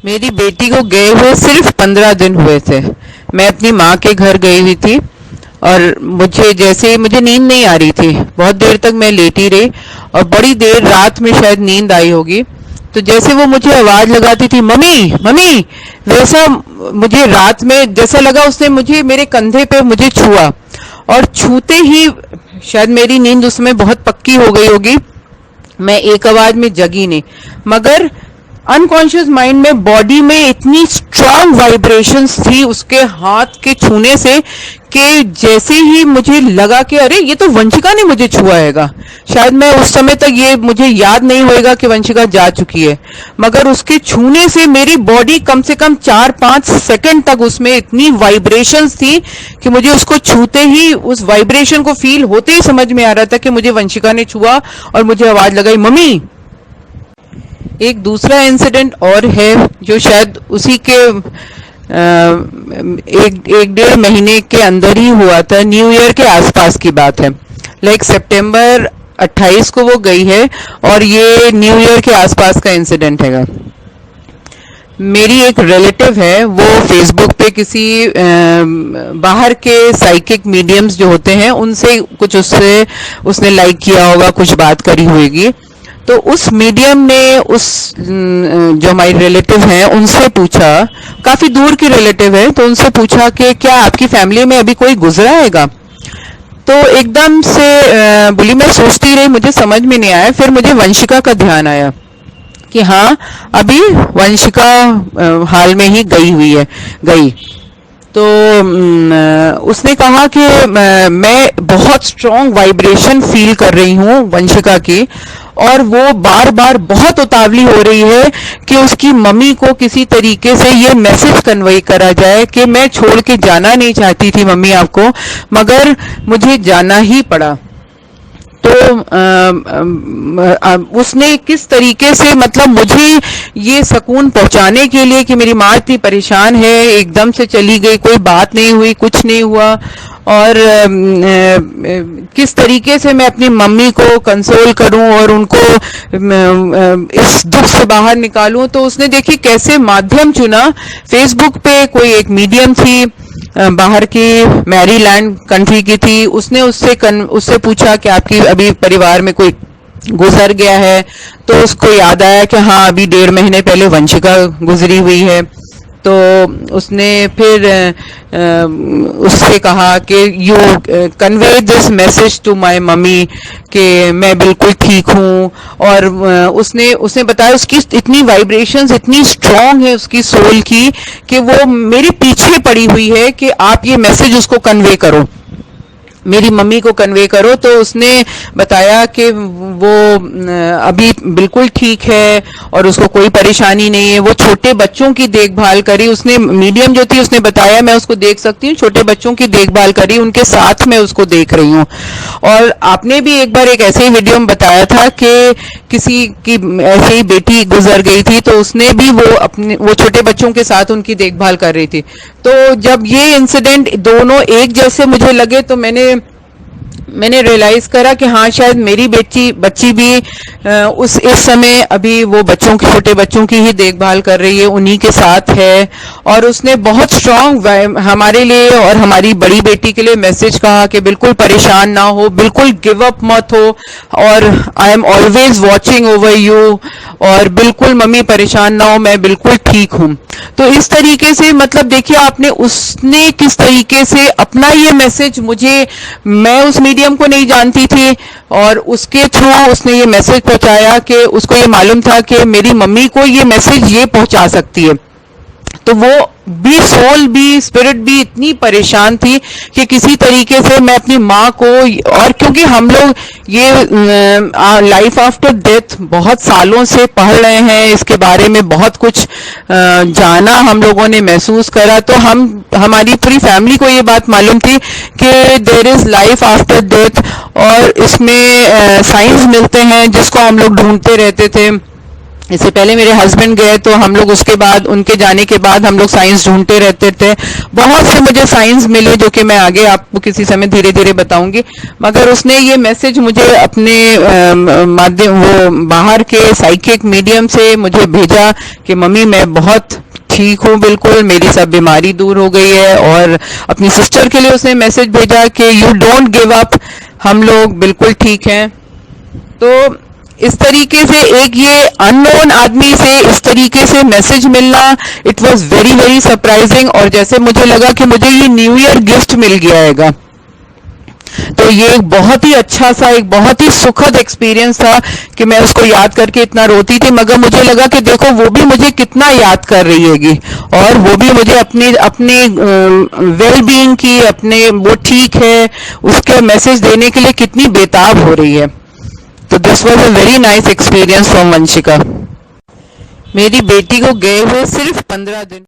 मेरी बेटी को गए हुए सिर्फ 15 दिन हुए थे। मैं अपनी माँ के घर गई हुई थी और मुझे जैसे मुझे नींद नहीं आ रही थी, बहुत देर तक मैं लेटी रही और बड़ी देर रात में शायद नींद आई होगी। तो जैसे वो मुझे आवाज लगाती थी, मम्मी मम्मी, वैसा मुझे रात में जैसा लगा उसने मुझे मेरे कंधे पे मुझे छुआ, और छूते ही शायद मेरी नींद उसमें बहुत पक्की हो गई होगी। मैं एक आवाज में जगी नहीं, मगर अनकॉन्शियस माइंड में बॉडी में इतनी स्ट्रांग वाइब्रेशंस थी उसके हाथ के छूने से कि जैसे ही मुझे लगा कि अरे ये तो वंशिका ने मुझे छुआ हैगा। शायद मैं उस समय तक ये मुझे याद नहीं होएगा कि वंशिका जा चुकी है, मगर उसके छूने से मेरी बॉडी कम से कम 4-5 सेकंड तक उसमें इतनी वाइब्रेशंस थी कि मुझे उसको छूते ही उस वाइब्रेशन को फील होते ही समझ में आ रहा था कि मुझे वंशिका ने छुआ और मुझे आवाज लगाई, मम्मी। एक दूसरा इंसिडेंट और है जो शायद उसी के एक डेढ़ महीने के अंदर ही हुआ था। न्यू ईयर के आसपास की बात है, लाइक सितंबर 28 को वो गई है और ये न्यू ईयर के आसपास का इंसिडेंट हैगा। मेरी एक रिलेटिव है, वो फेसबुक पे किसी बाहर के साइकिक मीडियम्स जो होते हैं उनसे कुछ उससे उसने लाइक किया होगा, कुछ बात करी होगी। तो उस मीडियम ने उस जो हमारी रिलेटिव हैं उनसे पूछा, काफी दूर की रिलेटिव है, तो उनसे पूछा कि क्या आपकी फैमिली में अभी कोई गुजरा हैगा। तो एकदम से बोली, मैं सोचती रही, मुझे समझ में नहीं आया। फिर मुझे वंशिका का ध्यान आया कि हाँ, अभी वंशिका हाल में ही गई हुई है, गई। तो उसने कहा कि मैं बहुत स्ट्रांग वाइब्रेशन फील कर रही हूँ वंशिका की, और वो बार बार बहुत उतावली हो रही है कि उसकी मम्मी को किसी तरीके से ये मैसेज कन्वे करा जाए कि मैं छोड़ के जाना नहीं चाहती थी मम्मी आपको, मगर मुझे जाना ही पड़ा। तो उसने किस तरीके से, मतलब मुझे ये सकून पहुंचाने के लिए कि मेरी माँ इतनी परेशान है, एकदम से चली गई, कोई बात नहीं हुई, कुछ नहीं हुआ, और किस तरीके से मैं अपनी मम्मी को कंसोल करूं और उनको इस दुख से बाहर निकालूं। तो उसने देखी कैसे माध्यम चुना। फेसबुक पे कोई एक मीडियम थी, बाहर की, मैरीलैंड कंट्री की थी। उसने उससे पूछा कि आपकी अभी परिवार में कोई गुजर गया है। तो उसको याद आया कि हाँ, अभी 1.5 महीने पहले वंशिका गुजरी हुई है। तो उसने फिर उससे कहा कि you convey this message to my mummy कि मैं बिल्कुल ठीक हूँ। और उसने उसने बताया उसकी इतनी वाइब्रेशंस इतनी स्ट्रांग है उसकी सोल की कि वो मेरे पीछे पड़ी हुई है कि आप ये मैसेज उसको कन्वे करो, मेरी मम्मी को कन्वे करो। तो उसने बताया कि वो अभी बिल्कुल ठीक है और उसको कोई परेशानी नहीं है। वो छोटे बच्चों की देखभाल करी, उसने मीडियम जो थी उसने बताया मैं उसको देख सकती हूँ, छोटे बच्चों की देखभाल करी, उनके साथ मैं उसको देख रही हूँ। और आपने भी एक बार एक ऐसे ही वीडियो में बताया था कि किसी की ऐसे ही बेटी गुजर गई थी, तो उसने भी वो छोटे बच्चों के साथ उनकी देखभाल कर रही थी। तो जब ये इंसिडेंट दोनों एक जैसे मुझे लगे तो मैंने रियलाइज करा कि हाँ, शायद मेरी बच्ची भी इस समय अभी वो छोटे बच्चों की ही देखभाल कर रही है, उन्हीं के साथ है। और उसने बहुत स्ट्रांग हमारे लिए और हमारी बड़ी बेटी के लिए मैसेज कहा कि बिल्कुल परेशान ना हो, बिल्कुल गिव अप मत हो, और I am always watching over you, और बिल्कुल मम्मी परेशान ना हो, मैं बिल्कुल ठीक हूँ। तो इस तरीके से, मतलब देखिए आपने, उसने किस तरीके से अपना ये मैसेज मुझे, मैं उस मीडियम को नहीं जानती थी, और उसके थ्रू उसने ये मैसेज पहुंचाया कि उसको ये मालूम था कि मेरी मम्मी को ये मैसेज ये पहुंचा सकती है। तो वो भी, सोल भी, स्पिरिट भी इतनी परेशान थी कि किसी तरीके से मैं अपनी माँ को, और क्योंकि हम लोग ये लाइफ आफ्टर डेथ बहुत सालों से पढ़ रहे हैं, इसके बारे में बहुत कुछ जाना हम लोगों ने, महसूस करा, तो हमारी पूरी फैमिली को ये बात मालूम थी कि there is life after death, और इसमें साइंस मिलते हैं जिसको हम लोग ढूंढते रहते थे। इससे पहले मेरे हस्बैंड गए तो हम लोग उसके बाद, उनके जाने के बाद हम लोग साइंस ढूंढते रहते थे। बहुत से मुझे साइंस मिले जो कि मैं आगे आपको किसी समय धीरे धीरे बताऊंगी। मगर उसने ये मैसेज मुझे अपने माध्यम, वो बाहर के साइकिक मीडियम से मुझे भेजा कि मम्मी मैं बहुत ठीक हूँ, बिल्कुल मेरी सब बीमारी दूर हो गई है। और अपनी सिस्टर के लिए उसने मैसेज भेजा कि यू डोंट गिव अप, हम लोग बिल्कुल ठीक हैं। तो इस तरीके से एक ये अननोन आदमी से इस तरीके से मैसेज मिलना, it was very very surprising. और जैसे मुझे लगा कि मुझे ये न्यू ईयर गिफ्ट मिल गया। तो ये एक बहुत ही अच्छा सा, एक बहुत ही सुखद एक्सपीरियंस था कि मैं उसको याद करके इतना रोती थी। मगर मुझे लगा कि देखो वो भी मुझे कितना याद कर रही हैगी, और वो भी मुझे अपने अपने वेल बीइंग की, अपने वो ठीक है उसके मैसेज देने के लिए कितनी बेताब हो रही है। तो this was a very nice experience from Vanshika. मेरी बेटी को गए हुए सिर्फ 15 दिन